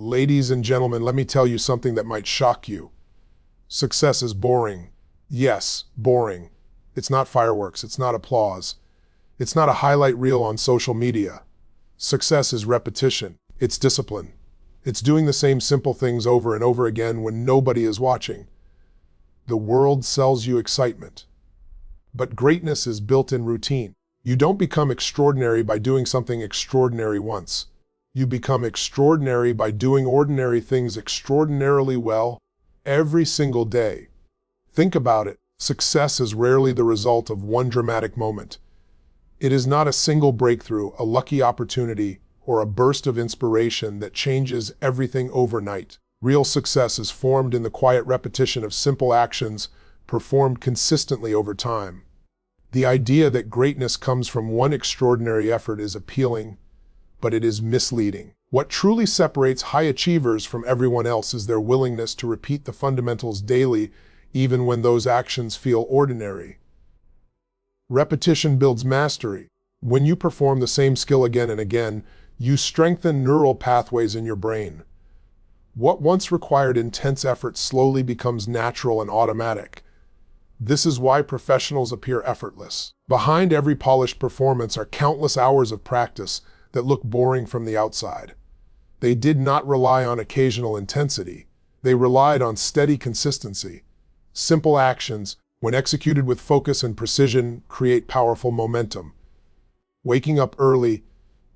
Ladies and gentlemen, let me tell you something that might shock you. Success is boring. Yes, boring. It's not fireworks, it's not applause. It's not a highlight reel on social media. Success is repetition. It's discipline. It's doing the same simple things over and over again when nobody is watching. The world sells you excitement. But greatness is built in routine. You don't become extraordinary by doing something extraordinary once. You become extraordinary by doing ordinary things extraordinarily well every single day. Think about it. Success is rarely the result of one dramatic moment. It is not a single breakthrough, a lucky opportunity, or a burst of inspiration that changes everything overnight. Real success is formed in the quiet repetition of simple actions performed consistently over time. The idea that greatness comes from one extraordinary effort is appealing, but it is misleading. What truly separates high achievers from everyone else is their willingness to repeat the fundamentals daily, even when those actions feel ordinary. Repetition builds mastery. When you perform the same skill again and again, you strengthen neural pathways in your brain. What once required intense effort slowly becomes natural and automatic. This is why professionals appear effortless. Behind every polished performance are countless hours of practice that look boring from the outside. They did not rely on occasional intensity. They relied on steady consistency. Simple actions, when executed with focus and precision, create powerful momentum. Waking up early,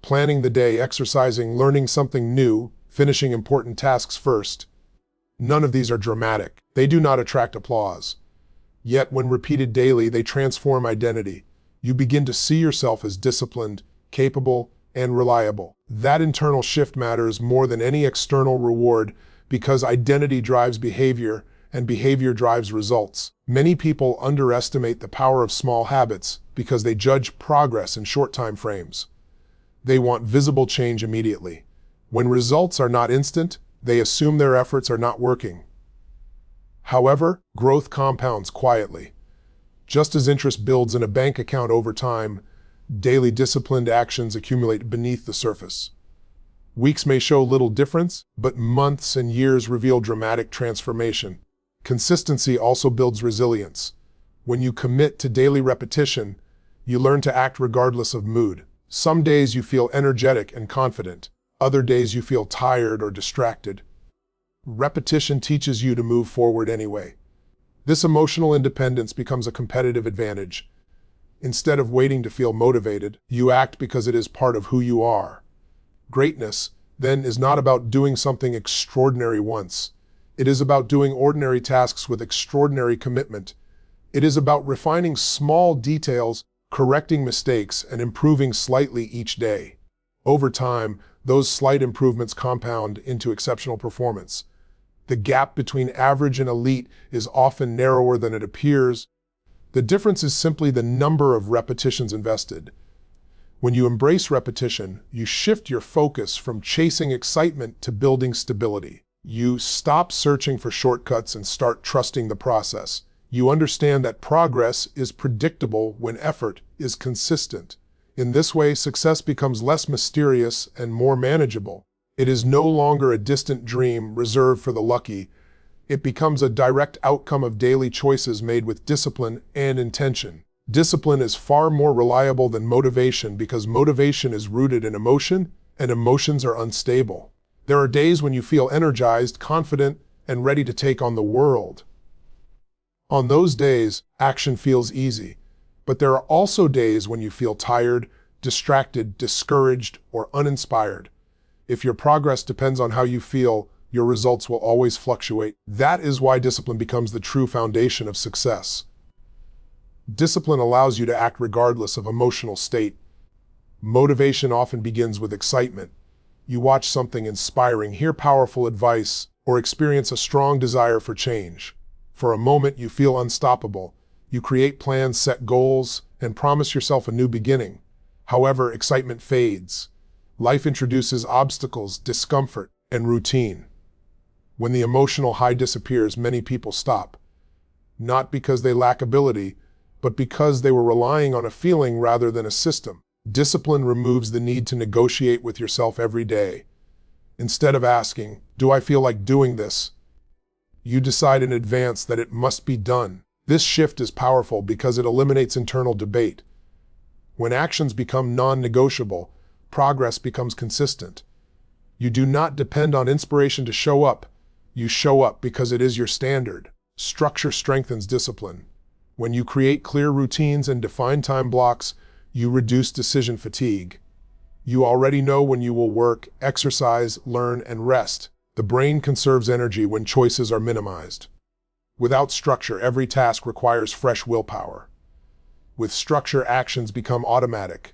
planning the day, exercising, learning something new, finishing important tasks first. None of these are dramatic. They do not attract applause. Yet, when repeated daily, they transform identity. You begin to see yourself as disciplined, capable, and reliable. That internal shift matters more than any external reward because identity drives behavior, and behavior drives results. Many people underestimate the power of small habits because they judge progress in short time frames. They want visible change immediately. When results are not instant, they assume their efforts are not working. However, growth compounds quietly. Just as interest builds in a bank account over time, daily disciplined actions accumulate beneath the surface. Weeks may show little difference, but months and years reveal dramatic transformation. Consistency also builds resilience. When you commit to daily repetition, you learn to act regardless of mood. Some days you feel energetic and confident. Other days you feel tired or distracted. Repetition teaches you to move forward anyway. This emotional independence becomes a competitive advantage. Instead of waiting to feel motivated, you act because it is part of who you are. Greatness, then, is not about doing something extraordinary once. It is about doing ordinary tasks with extraordinary commitment. It is about refining small details, correcting mistakes, and improving slightly each day. Over time, those slight improvements compound into exceptional performance. The gap between average and elite is often narrower than it appears. The difference is simply the number of repetitions invested. When you embrace repetition, you shift your focus from chasing excitement to building stability. You stop searching for shortcuts and start trusting the process. You understand that progress is predictable when effort is consistent. In this way, success becomes less mysterious and more manageable. It is no longer a distant dream reserved for the lucky. It becomes a direct outcome of daily choices made with discipline and intention. Discipline is far more reliable than motivation because motivation is rooted in emotion, and emotions are unstable. There are days when you feel energized, confident, and ready to take on the world. On those days, action feels easy. But there are also days when you feel tired, distracted, discouraged, or uninspired. If your progress depends on how you feel, your results will always fluctuate. That is why discipline becomes the true foundation of success. Discipline allows you to act regardless of emotional state. Motivation often begins with excitement. You watch something inspiring, hear powerful advice, or experience a strong desire for change. For a moment, you feel unstoppable. You create plans, set goals, and promise yourself a new beginning. However, excitement fades. Life introduces obstacles, discomfort, and routine. When the emotional high disappears, many people stop. Not because they lack ability, but because they were relying on a feeling rather than a system. Discipline removes the need to negotiate with yourself every day. Instead of asking, "Do I feel like doing this?" you decide in advance that it must be done. This shift is powerful because it eliminates internal debate. When actions become non-negotiable, progress becomes consistent. You do not depend on inspiration to show up. You show up because it is your standard. Structure strengthens discipline. When you create clear routines and define time blocks, you reduce decision fatigue. You already know when you will work, exercise, learn, and rest. The brain conserves energy when choices are minimized. Without structure, every task requires fresh willpower. With structure, actions become automatic.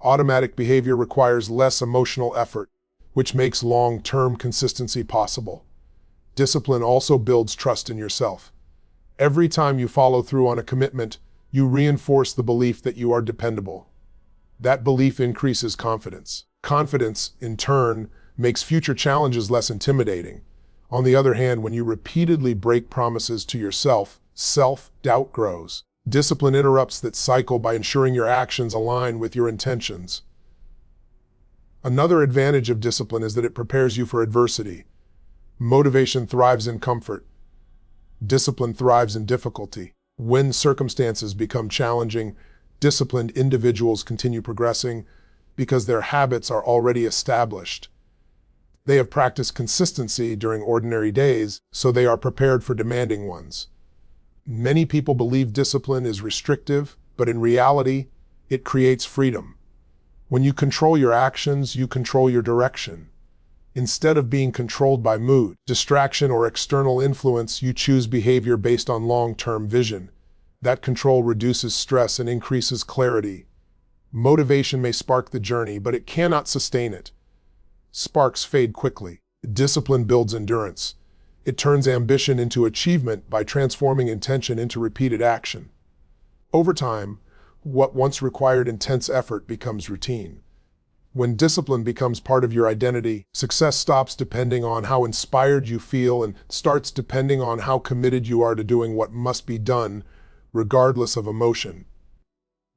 Automatic behavior requires less emotional effort, which makes long-term consistency possible. Discipline also builds trust in yourself. Every time you follow through on a commitment, you reinforce the belief that you are dependable. That belief increases confidence. Confidence, in turn, makes future challenges less intimidating. On the other hand, when you repeatedly break promises to yourself, self-doubt grows. Discipline interrupts that cycle by ensuring your actions align with your intentions. Another advantage of discipline is that it prepares you for adversity. Motivation thrives in comfort. Discipline thrives in difficulty. When circumstances become challenging, disciplined individuals continue progressing because their habits are already established. They have practiced consistency during ordinary days, so they are prepared for demanding ones. Many people believe discipline is restrictive, but in reality, it creates freedom. When you control your actions, you control your direction. Instead of being controlled by mood, distraction, or external influence, you choose behavior based on long-term vision. That control reduces stress and increases clarity. Motivation may spark the journey, but it cannot sustain it. Sparks fade quickly. Discipline builds endurance. It turns ambition into achievement by transforming intention into repeated action. Over time, what once required intense effort becomes routine. When discipline becomes part of your identity, success stops depending on how inspired you feel and starts depending on how committed you are to doing what must be done, regardless of emotion.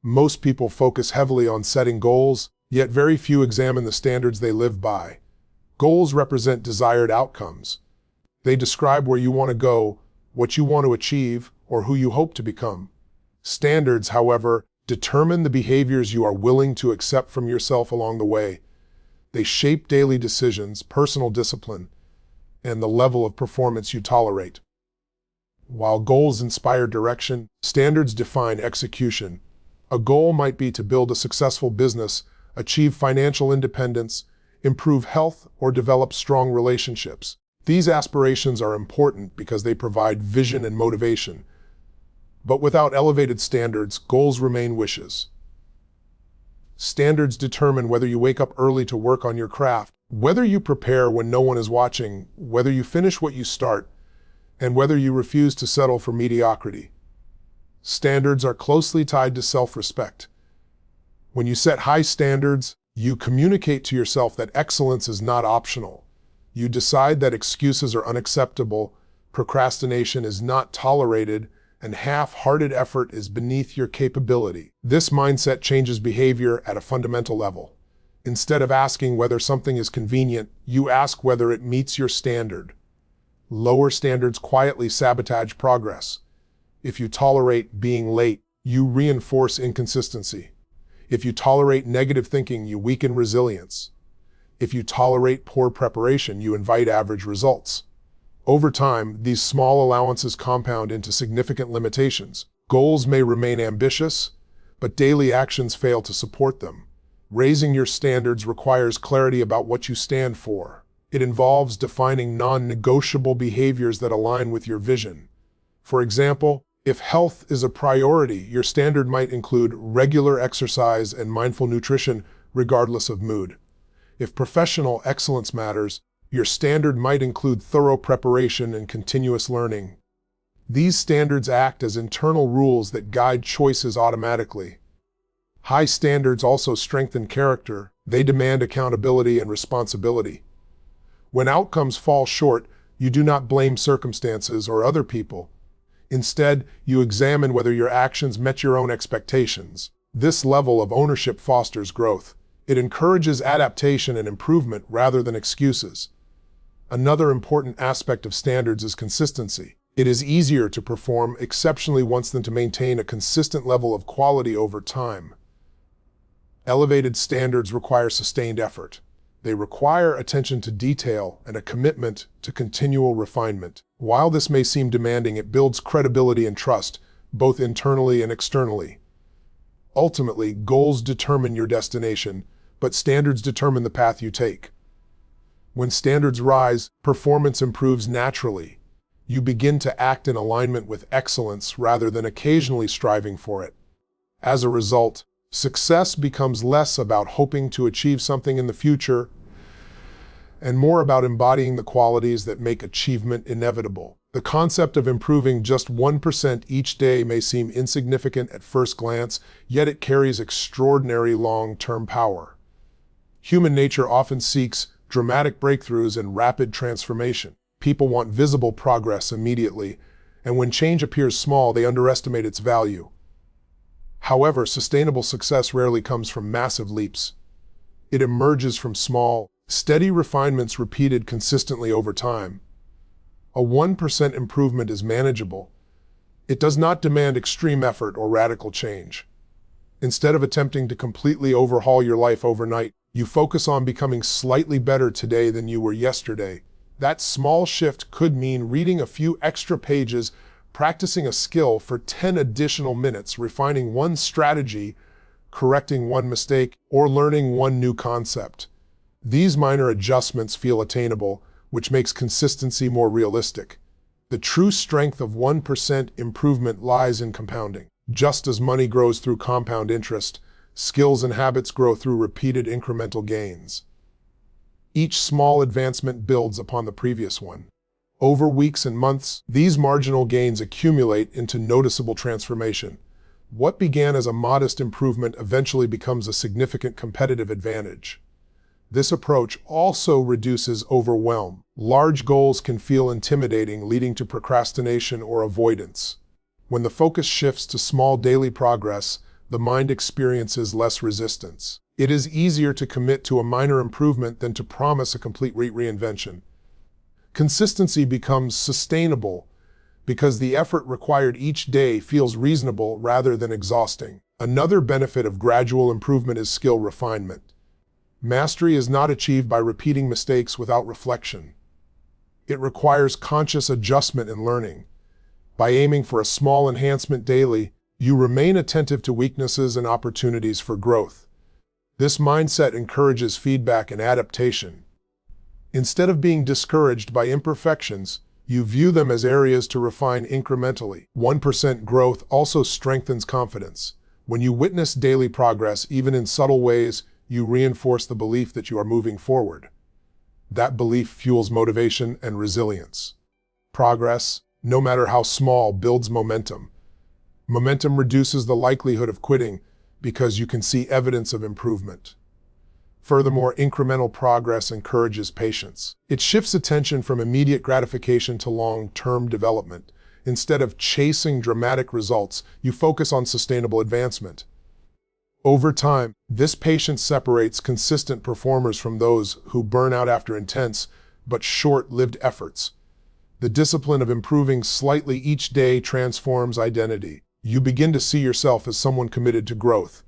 Most people focus heavily on setting goals, yet very few examine the standards they live by. Goals represent desired outcomes. They describe where you want to go, what you want to achieve, or who you hope to become. Standards, however, determine the behaviors you are willing to accept from yourself along the way. They shape daily decisions, personal discipline, and the level of performance you tolerate. While goals inspire direction, standards define execution. A goal might be to build a successful business, achieve financial independence, improve health, or develop strong relationships. These aspirations are important because they provide vision and motivation. But without elevated standards, goals remain wishes. Standards determine whether you wake up early to work on your craft, whether you prepare when no one is watching, whether you finish what you start, and whether you refuse to settle for mediocrity. Standards are closely tied to self-respect. When you set high standards, you communicate to yourself that excellence is not optional. You decide that excuses are unacceptable, procrastination is not tolerated, and half-hearted effort is beneath your capability. This mindset changes behavior at a fundamental level. Instead of asking whether something is convenient, you ask whether it meets your standard. Lower standards quietly sabotage progress. If you tolerate being late, you reinforce inconsistency. If you tolerate negative thinking, you weaken resilience. If you tolerate poor preparation, you invite average results. Over time, these small allowances compound into significant limitations. Goals may remain ambitious, but daily actions fail to support them. Raising your standards requires clarity about what you stand for. It involves defining non-negotiable behaviors that align with your vision. For example, if health is a priority, your standard might include regular exercise and mindful nutrition, regardless of mood. If professional excellence matters, your standard might include thorough preparation and continuous learning. These standards act as internal rules that guide choices automatically. High standards also strengthen character. They demand accountability and responsibility. When outcomes fall short, you do not blame circumstances or other people. Instead, you examine whether your actions met your own expectations. This level of ownership fosters growth. It encourages adaptation and improvement rather than excuses. Another important aspect of standards is consistency. It is easier to perform exceptionally once than to maintain a consistent level of quality over time. Elevated standards require sustained effort. They require attention to detail and a commitment to continual refinement. While this may seem demanding, it builds credibility and trust, both internally and externally. Ultimately, goals determine your destination, but standards determine the path you take. When standards rise, performance improves naturally. You begin to act in alignment with excellence rather than occasionally striving for it. As a result, success becomes less about hoping to achieve something in the future and more about embodying the qualities that make achievement inevitable. The concept of improving just 1% each day may seem insignificant at first glance, yet it carries extraordinary long-term power. Human nature often seeks dramatic breakthroughs and rapid transformation. People want visible progress immediately, and when change appears small, they underestimate its value. However, sustainable success rarely comes from massive leaps. It emerges from small, steady refinements repeated consistently over time. A 1% improvement is manageable. It does not demand extreme effort or radical change. Instead of attempting to completely overhaul your life overnight, you focus on becoming slightly better today than you were yesterday. That small shift could mean reading a few extra pages, practicing a skill for 10 additional minutes, refining one strategy, correcting one mistake, or learning one new concept. These minor adjustments feel attainable, which makes consistency more realistic. The true strength of 1% improvement lies in compounding. Just as money grows through compound interest, skills and habits grow through repeated incremental gains. Each small advancement builds upon the previous one. Over weeks and months, these marginal gains accumulate into noticeable transformation. What began as a modest improvement eventually becomes a significant competitive advantage. This approach also reduces overwhelm. Large goals can feel intimidating, leading to procrastination or avoidance. When the focus shifts to small daily progress, the mind experiences less resistance. It is easier to commit to a minor improvement than to promise a complete reinvention. Consistency becomes sustainable because the effort required each day feels reasonable rather than exhausting. Another benefit of gradual improvement is skill refinement. Mastery is not achieved by repeating mistakes without reflection. It requires conscious adjustment and learning. By aiming for a small enhancement daily, you remain attentive to weaknesses and opportunities for growth. This mindset encourages feedback and adaptation. Instead of being discouraged by imperfections, you view them as areas to refine incrementally. 1% growth also strengthens confidence. When you witness daily progress, even in subtle ways, you reinforce the belief that you are moving forward. That belief fuels motivation and resilience. Progress, no matter how small, builds momentum. Momentum reduces the likelihood of quitting because you can see evidence of improvement. Furthermore, incremental progress encourages patience. It shifts attention from immediate gratification to long-term development. Instead of chasing dramatic results, you focus on sustainable advancement. Over time, this patience separates consistent performers from those who burn out after intense but short-lived efforts. The discipline of improving slightly each day transforms identity. You begin to see yourself as someone committed to growth.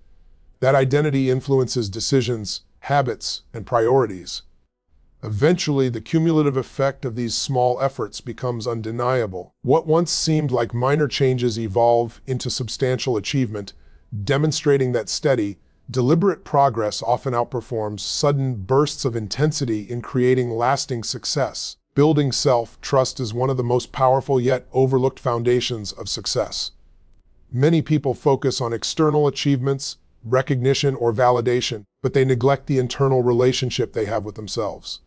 That identity influences decisions, habits, and priorities. Eventually, the cumulative effect of these small efforts becomes undeniable. What once seemed like minor changes evolve into substantial achievement, demonstrating that steady, deliberate progress often outperforms sudden bursts of intensity in creating lasting success. Building self-trust is one of the most powerful yet overlooked foundations of success. Many people focus on external achievements, recognition, or validation, but they neglect the internal relationship they have with themselves.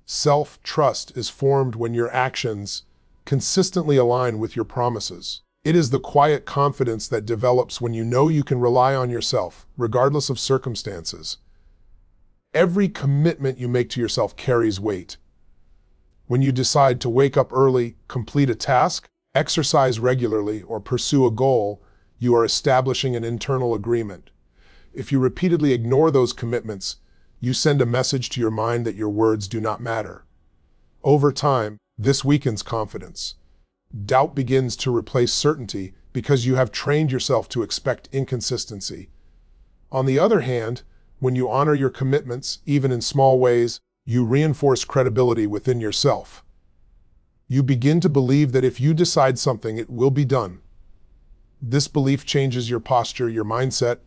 Self-trust is formed when your actions consistently align with your promises. It is the quiet confidence that develops when you know you can rely on yourself, regardless of circumstances. Every commitment you make to yourself carries weight. When you decide to wake up early, complete a task, exercise regularly, or pursue a goal, you are establishing an internal agreement. If you repeatedly ignore those commitments, you send a message to your mind that your words do not matter. Over time, this weakens confidence. Doubt begins to replace certainty because you have trained yourself to expect inconsistency. On the other hand, when you honor your commitments, even in small ways, you reinforce credibility within yourself. You begin to believe that if you decide something, it will be done. This belief changes your posture, your mindset,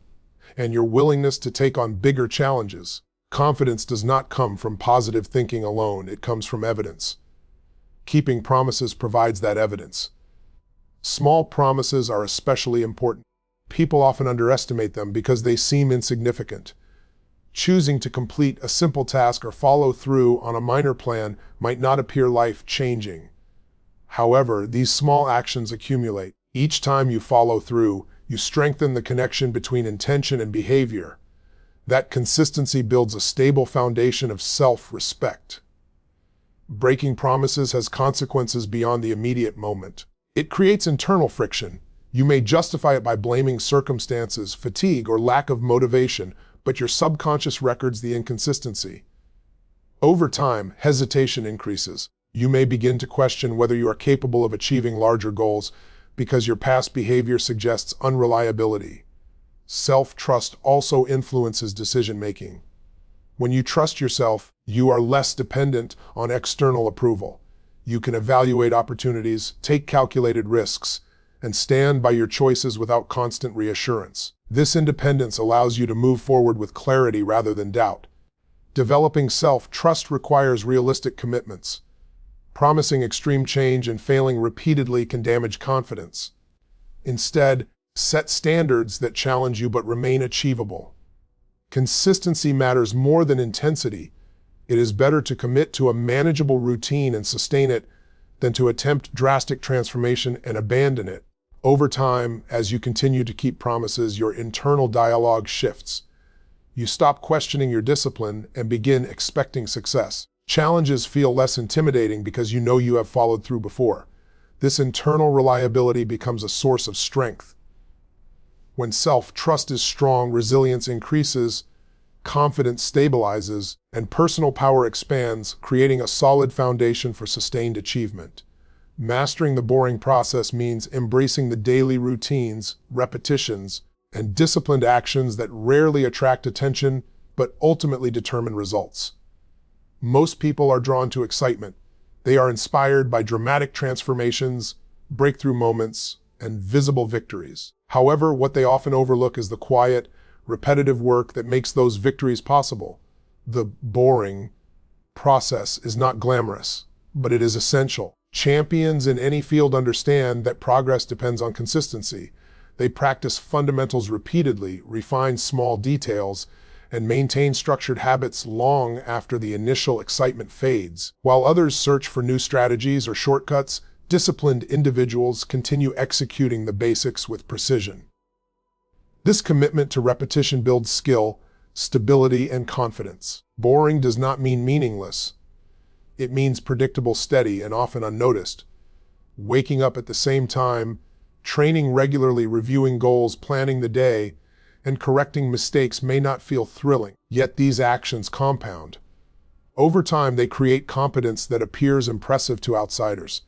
and your willingness to take on bigger challenges. Confidence does not come from positive thinking alone, it comes from evidence. Keeping promises provides that evidence. Small promises are especially important. People often underestimate them because they seem insignificant. Choosing to complete a simple task or follow through on a minor plan might not appear life-changing. However, these small actions accumulate. Each time you follow through, you strengthen the connection between intention and behavior. That consistency builds a stable foundation of self-respect. Breaking promises has consequences beyond the immediate moment. It creates internal friction. You may justify it by blaming circumstances, fatigue, or lack of motivation, but your subconscious records the inconsistency. Over time, hesitation increases. You may begin to question whether you are capable of achieving larger goals because your past behavior suggests unreliability. Self-trust also influences decision-making. When you trust yourself, you are less dependent on external approval. You can evaluate opportunities, take calculated risks, and stand by your choices without constant reassurance. This independence allows you to move forward with clarity rather than doubt. Developing self-trust requires realistic commitments. Promising extreme change and failing repeatedly can damage confidence. Instead, set standards that challenge you but remain achievable. Consistency matters more than intensity. It is better to commit to a manageable routine and sustain it than to attempt drastic transformation and abandon it. Over time, as you continue to keep promises, your internal dialogue shifts. You stop questioning your discipline and begin expecting success. Challenges feel less intimidating because you know you have followed through before. This internal reliability becomes a source of strength. When self-trust is strong, resilience increases, confidence stabilizes, and personal power expands, creating a solid foundation for sustained achievement. Mastering the boring process means embracing the daily routines, repetitions, and disciplined actions that rarely attract attention but ultimately determine results. Most people are drawn to excitement. They are inspired by dramatic transformations, breakthrough moments, and visible victories. However, what they often overlook is the quiet, repetitive work that makes those victories possible. The boring process is not glamorous, but it is essential. Champions in any field understand that progress depends on consistency. They practice fundamentals repeatedly, refine small details, and maintain structured habits long after the initial excitement fades. While others search for new strategies or shortcuts, disciplined individuals continue executing the basics with precision. This commitment to repetition builds skill, stability, and confidence. Boring does not mean meaningless. It means predictable, steady, and often unnoticed. Waking up at the same time, training regularly, reviewing goals, planning the day, and correcting mistakes may not feel thrilling, yet these actions compound. Over time, they create competence that appears impressive to outsiders.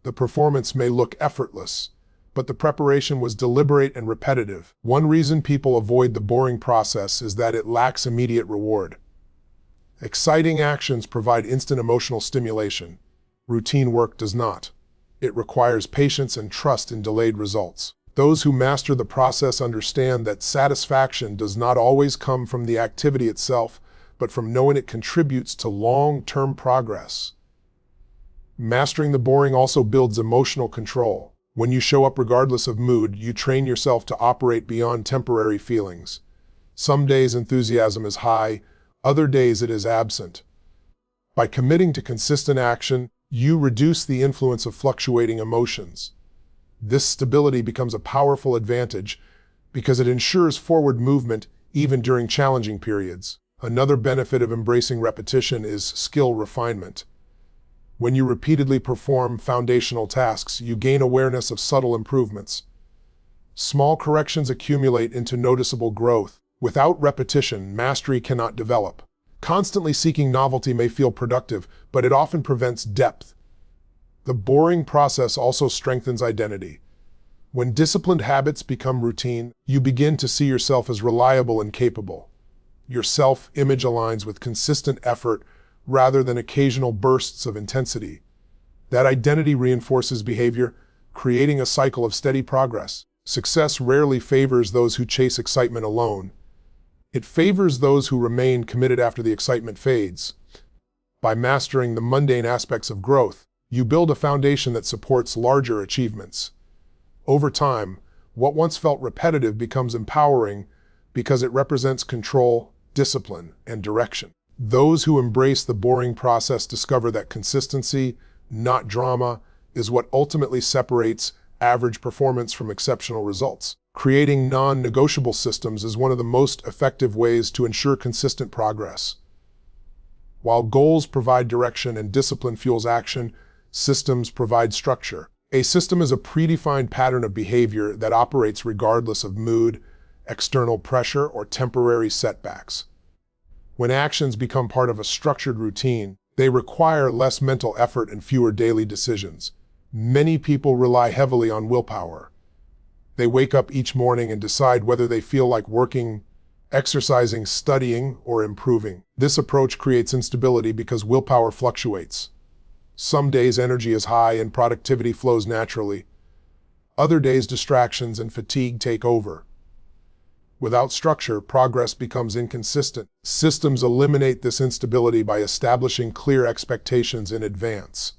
The performance may look effortless, but the preparation was deliberate and repetitive. One reason people avoid the boring process is that it lacks immediate reward. Exciting actions provide instant emotional stimulation. Routine work does not. It requires patience and trust in delayed results. Those who master the process understand that satisfaction does not always come from the activity itself, but from knowing it contributes to long-term progress. Mastering the boring also builds emotional control. When you show up regardless of mood, you train yourself to operate beyond temporary feelings. Some days enthusiasm is high, other days it is absent. By committing to consistent action, you reduce the influence of fluctuating emotions. This stability becomes a powerful advantage because it ensures forward movement even during challenging periods. Another benefit of embracing repetition is skill refinement. When you repeatedly perform foundational tasks, you gain awareness of subtle improvements. Small corrections accumulate into noticeable growth. Without repetition, mastery cannot develop. Constantly seeking novelty may feel productive, but it often prevents depth. The boring process also strengthens identity. When disciplined habits become routine, you begin to see yourself as reliable and capable. Your self-image aligns with consistent effort rather than occasional bursts of intensity. That identity reinforces behavior, creating a cycle of steady progress. Success rarely favors those who chase excitement alone. It favors those who remain committed after the excitement fades. By mastering the mundane aspects of growth, you build a foundation that supports larger achievements. Over time, what once felt repetitive becomes empowering because it represents control, discipline, and direction. Those who embrace the boring process discover that consistency, not drama, is what ultimately separates average performance from exceptional results. Creating non-negotiable systems is one of the most effective ways to ensure consistent progress. While goals provide direction and discipline fuels action, systems provide structure. A system is a predefined pattern of behavior that operates regardless of mood, external pressure, or temporary setbacks. When actions become part of a structured routine, they require less mental effort and fewer daily decisions. Many people rely heavily on willpower. They wake up each morning and decide whether they feel like working, exercising, studying, or improving. This approach creates instability because willpower fluctuates. Some days energy is high and productivity flows naturally. Other days distractions and fatigue take over. Without structure, progress becomes inconsistent. Systems eliminate this instability by establishing clear expectations in advance.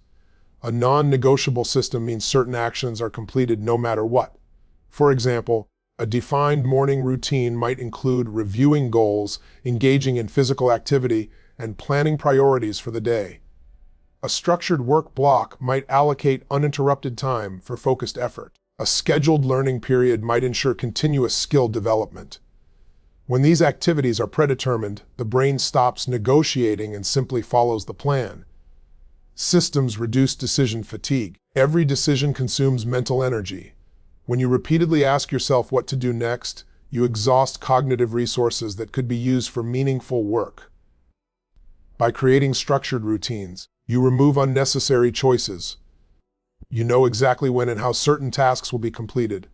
A non-negotiable system means certain actions are completed no matter what. For example, a defined morning routine might include reviewing goals, engaging in physical activity, and planning priorities for the day. A structured work block might allocate uninterrupted time for focused effort. A scheduled learning period might ensure continuous skill development. When these activities are predetermined, the brain stops negotiating and simply follows the plan. Systems reduce decision fatigue. Every decision consumes mental energy. When you repeatedly ask yourself what to do next, you exhaust cognitive resources that could be used for meaningful work. By creating structured routines, you remove unnecessary choices. You know exactly when and how certain tasks will be completed.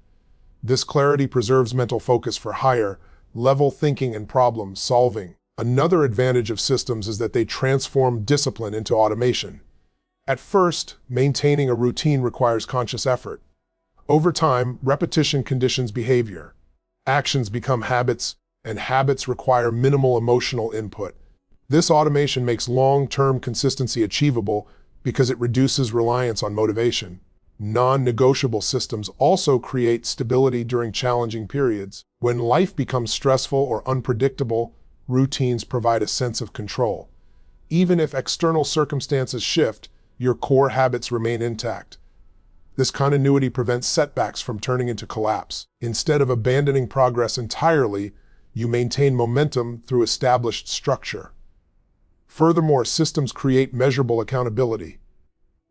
This clarity preserves mental focus for higher level thinking and problem solving. Another advantage of systems is that they transform discipline into automation. At first, maintaining a routine requires conscious effort. Over time, repetition conditions behavior. Actions become habits, and habits require minimal emotional input. This automation makes long-term consistency achievable because it reduces reliance on motivation. Non-negotiable systems also create stability during challenging periods. When life becomes stressful or unpredictable, routines provide a sense of control. Even if external circumstances shift, your core habits remain intact. This continuity prevents setbacks from turning into collapse. Instead of abandoning progress entirely, you maintain momentum through established structure. Furthermore, systems create measurable accountability.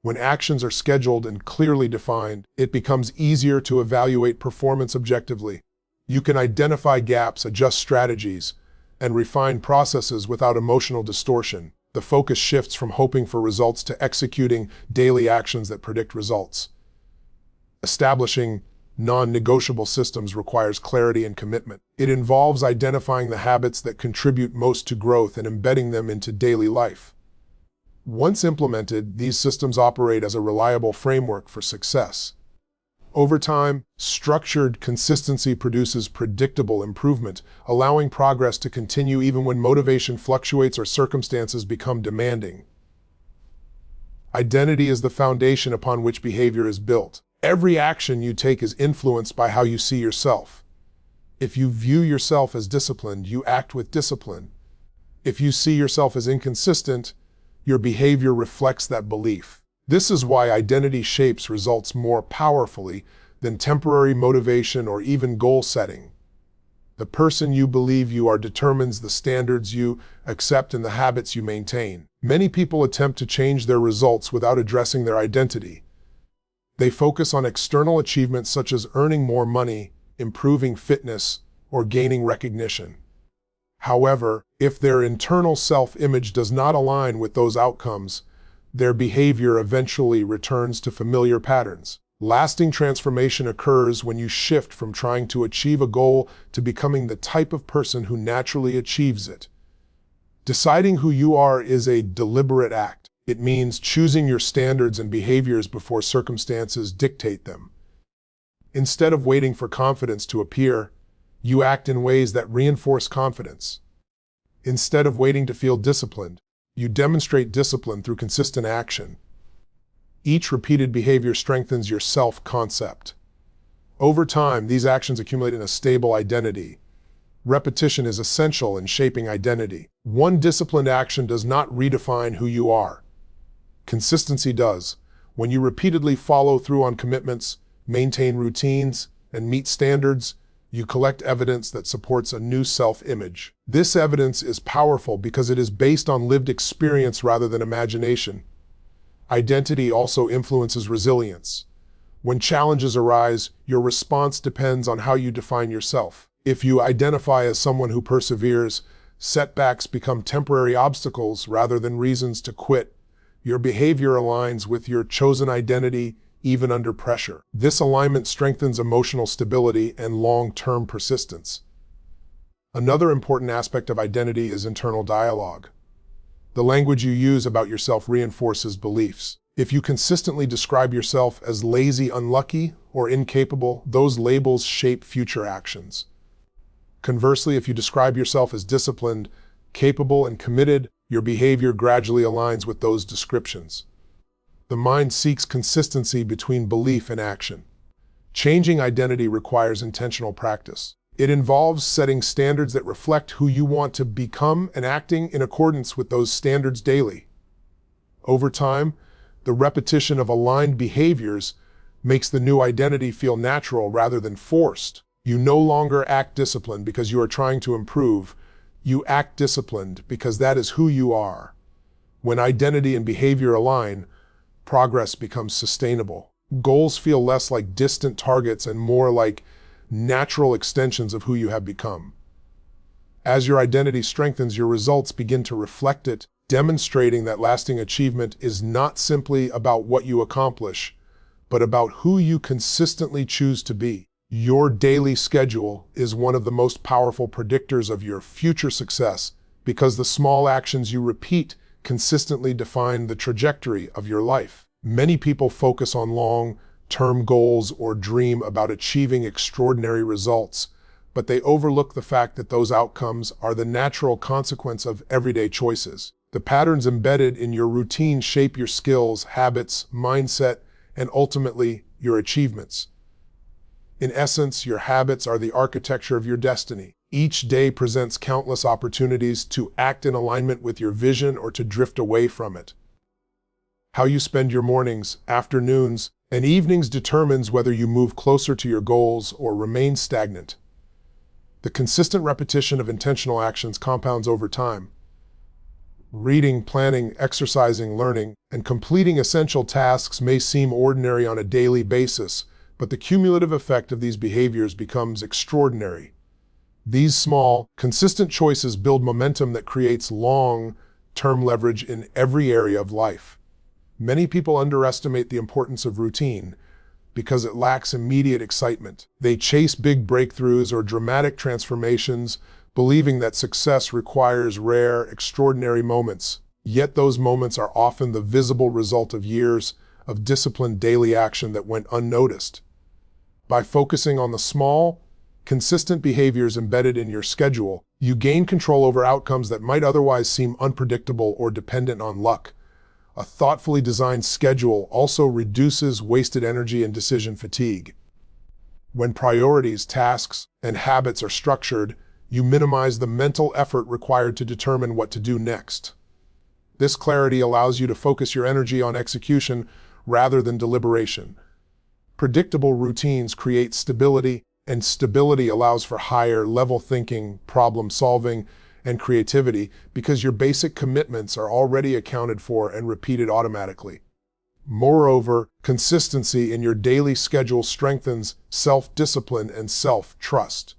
When actions are scheduled and clearly defined, it becomes easier to evaluate performance objectively. You can identify gaps, adjust strategies, and refine processes without emotional distortion. The focus shifts from hoping for results to executing daily actions that predict results. Establishing non-negotiable systems requires clarity and commitment. It involves identifying the habits that contribute most to growth and embedding them into daily life. Once implemented, these systems operate as a reliable framework for success. Over time, structured consistency produces predictable improvement, allowing progress to continue even when motivation fluctuates or circumstances become demanding. Identity is the foundation upon which behavior is built. Every action you take is influenced by how you see yourself. If you view yourself as disciplined, you act with discipline. If you see yourself as inconsistent, your behavior reflects that belief. This is why identity shapes results more powerfully than temporary motivation or even goal setting. The person you believe you are determines the standards you accept and the habits you maintain. Many people attempt to change their results without addressing their identity. They focus on external achievements such as earning more money, improving fitness, or gaining recognition. However, if their internal self-image does not align with those outcomes, their behavior eventually returns to familiar patterns. Lasting transformation occurs when you shift from trying to achieve a goal to becoming the type of person who naturally achieves it. Deciding who you are is a deliberate act. It means choosing your standards and behaviors before circumstances dictate them. Instead of waiting for confidence to appear, you act in ways that reinforce confidence. Instead of waiting to feel disciplined, you demonstrate discipline through consistent action. Each repeated behavior strengthens your self-concept. Over time, these actions accumulate in a stable identity. Repetition is essential in shaping identity. One disciplined action does not redefine who you are. Consistency does. When you repeatedly follow through on commitments, maintain routines, and meet standards, you collect evidence that supports a new self-image. This evidence is powerful because it is based on lived experience rather than imagination. Identity also influences resilience. When challenges arise, your response depends on how you define yourself. If you identify as someone who perseveres, setbacks become temporary obstacles rather than reasons to quit. Your behavior aligns with your chosen identity, even under pressure. This alignment strengthens emotional stability and long-term persistence. Another important aspect of identity is internal dialogue. The language you use about yourself reinforces beliefs. If you consistently describe yourself as lazy, unlucky, or incapable, those labels shape future actions. Conversely, if you describe yourself as disciplined, capable, and committed, your behavior gradually aligns with those descriptions. The mind seeks consistency between belief and action. Changing identity requires intentional practice. It involves setting standards that reflect who you want to become and acting in accordance with those standards daily. Over time, the repetition of aligned behaviors makes the new identity feel natural rather than forced. You no longer act disciplined because you are trying to improve. You act disciplined because that is who you are. When identity and behavior align, progress becomes sustainable. Goals feel less like distant targets and more like natural extensions of who you have become. As your identity strengthens, your results begin to reflect it, demonstrating that lasting achievement is not simply about what you accomplish, but about who you consistently choose to be. Your daily schedule is one of the most powerful predictors of your future success because the small actions you repeat consistently define the trajectory of your life. Many people focus on long-term goals or dream about achieving extraordinary results, but they overlook the fact that those outcomes are the natural consequence of everyday choices. The patterns embedded in your routine shape your skills, habits, mindset, and ultimately your achievements. In essence, your habits are the architecture of your destiny. Each day presents countless opportunities to act in alignment with your vision or to drift away from it. How you spend your mornings, afternoons, and evenings determines whether you move closer to your goals or remain stagnant. The consistent repetition of intentional actions compounds over time. Reading, planning, exercising, learning, and completing essential tasks may seem ordinary on a daily basis, but the cumulative effect of these behaviors becomes extraordinary. These small, consistent choices build momentum that creates long-term leverage in every area of life. Many people underestimate the importance of routine because it lacks immediate excitement. They chase big breakthroughs or dramatic transformations, believing that success requires rare, extraordinary moments. Yet those moments are often the visible result of years of disciplined daily action that went unnoticed. By focusing on the small, consistent behaviors embedded in your schedule, you gain control over outcomes that might otherwise seem unpredictable or dependent on luck. A thoughtfully designed schedule also reduces wasted energy and decision fatigue. When priorities, tasks, and habits are structured, you minimize the mental effort required to determine what to do next. This clarity allows you to focus your energy on execution rather than deliberation. Predictable routines create stability, and stability allows for higher-level thinking, problem-solving, and creativity because your basic commitments are already accounted for and repeated automatically. Moreover, consistency in your daily schedule strengthens self-discipline and self-trust.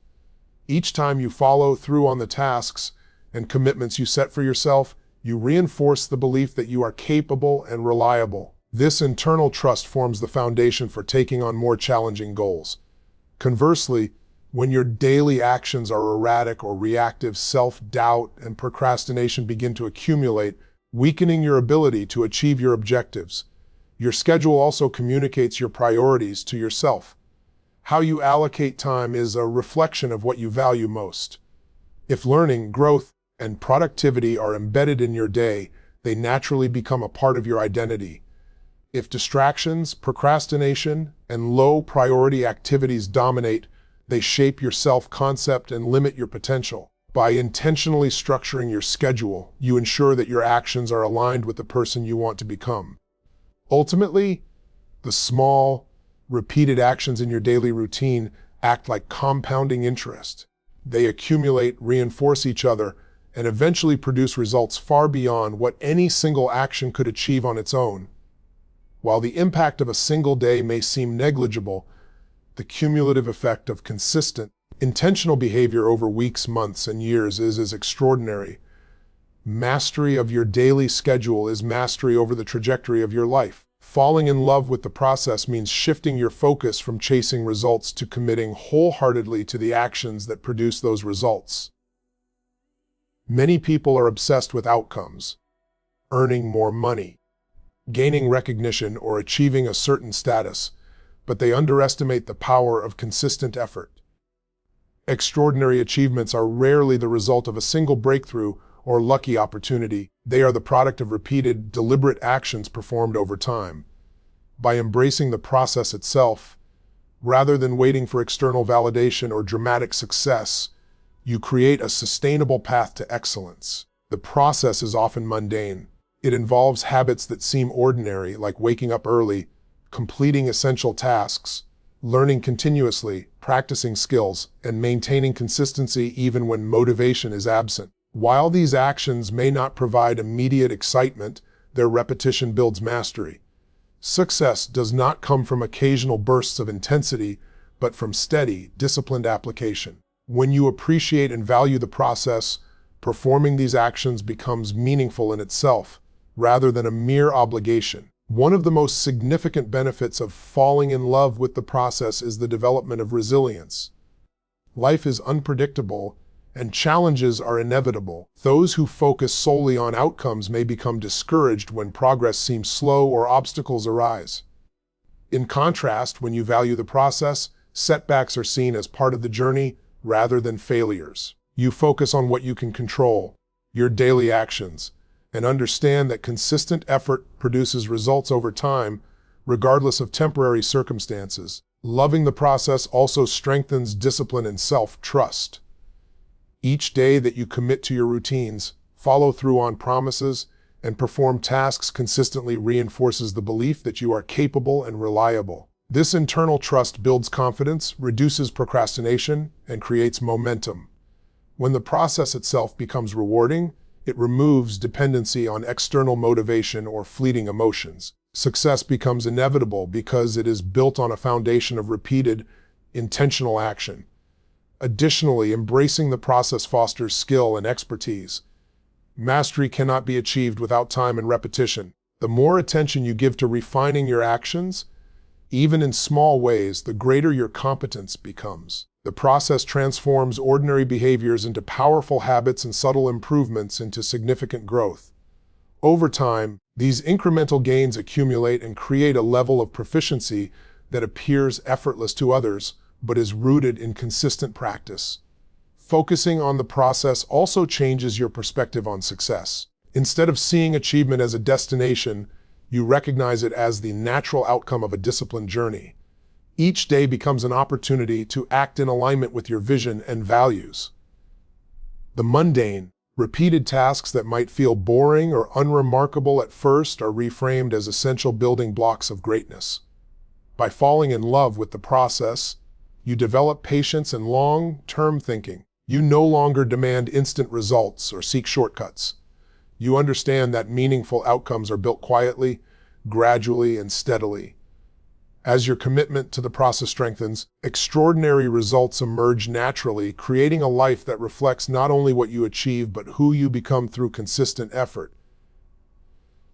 Each time you follow through on the tasks and commitments you set for yourself, you reinforce the belief that you are capable and reliable. This internal trust forms the foundation for taking on more challenging goals. Conversely, when your daily actions are erratic or reactive, self-doubt and procrastination begin to accumulate, weakening your ability to achieve your objectives. Your schedule also communicates your priorities to yourself. How you allocate time is a reflection of what you value most. If learning, growth, and productivity are embedded in your day, they naturally become a part of your identity. If distractions, procrastination, and low-priority activities dominate, they shape your self-concept and limit your potential. By intentionally structuring your schedule, you ensure that your actions are aligned with the person you want to become. Ultimately, the small, repeated actions in your daily routine act like compounding interest. They accumulate, reinforce each other, and eventually produce results far beyond what any single action could achieve on its own. While the impact of a single day may seem negligible, the cumulative effect of consistent, intentional behavior over weeks, months, and years is extraordinary. Mastery of your daily schedule is mastery over the trajectory of your life. Falling in love with the process means shifting your focus from chasing results to committing wholeheartedly to the actions that produce those results. Many people are obsessed with outcomes, earning more money, gaining recognition, or achieving a certain status, but they underestimate the power of consistent effort. Extraordinary achievements are rarely the result of a single breakthrough or lucky opportunity. They are the product of repeated, deliberate actions performed over time. By embracing the process itself, rather than waiting for external validation or dramatic success, you create a sustainable path to excellence. The process is often mundane. It involves habits that seem ordinary, like waking up early, completing essential tasks, learning continuously, practicing skills, and maintaining consistency even when motivation is absent. While these actions may not provide immediate excitement, their repetition builds mastery. Success does not come from occasional bursts of intensity, but from steady, disciplined application. When you appreciate and value the process, performing these actions becomes meaningful in itself, rather than a mere obligation. One of the most significant benefits of falling in love with the process is the development of resilience. Life is unpredictable, and challenges are inevitable. Those who focus solely on outcomes may become discouraged when progress seems slow or obstacles arise. In contrast, when you value the process, setbacks are seen as part of the journey rather than failures. You focus on what you can control, your daily actions, and understand that consistent effort produces results over time, regardless of temporary circumstances. Loving the process also strengthens discipline and self-trust. Each day that you commit to your routines, follow through on promises, and perform tasks consistently reinforces the belief that you are capable and reliable. This internal trust builds confidence, reduces procrastination, and creates momentum. When the process itself becomes rewarding, it removes dependency on external motivation or fleeting emotions. Success becomes inevitable because it is built on a foundation of repeated, intentional action. Additionally, embracing the process fosters skill and expertise. Mastery cannot be achieved without time and repetition. The more attention you give to refining your actions, even in small ways, the greater your competence becomes. The process transforms ordinary behaviors into powerful habits and subtle improvements into significant growth. Over time, these incremental gains accumulate and create a level of proficiency that appears effortless to others, but is rooted in consistent practice. Focusing on the process also changes your perspective on success. Instead of seeing achievement as a destination, you recognize it as the natural outcome of a disciplined journey. Each day becomes an opportunity to act in alignment with your vision and values. The mundane, repeated tasks that might feel boring or unremarkable at first are reframed as essential building blocks of greatness. By falling in love with the process, you develop patience and long-term thinking. You no longer demand instant results or seek shortcuts. You understand that meaningful outcomes are built quietly, gradually, and steadily. As your commitment to the process strengthens, extraordinary results emerge naturally, creating a life that reflects not only what you achieve, but who you become through consistent effort.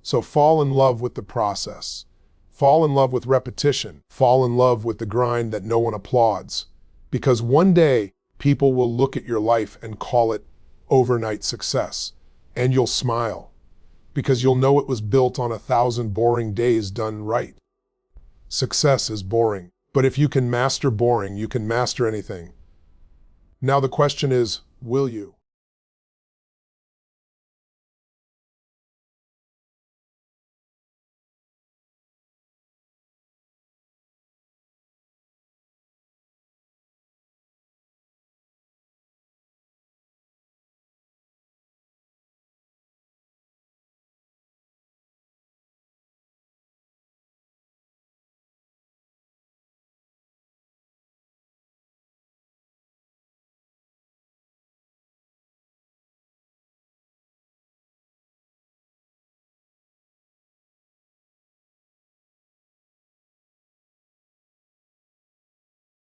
So fall in love with the process. Fall in love with repetition. Fall in love with the grind that no one applauds. Because one day, people will look at your life and call it overnight success. And you'll smile. Because you'll know it was built on 1,000 boring days done right. Success is boring. But if you can master boring, you can master anything. Now the question is, will you?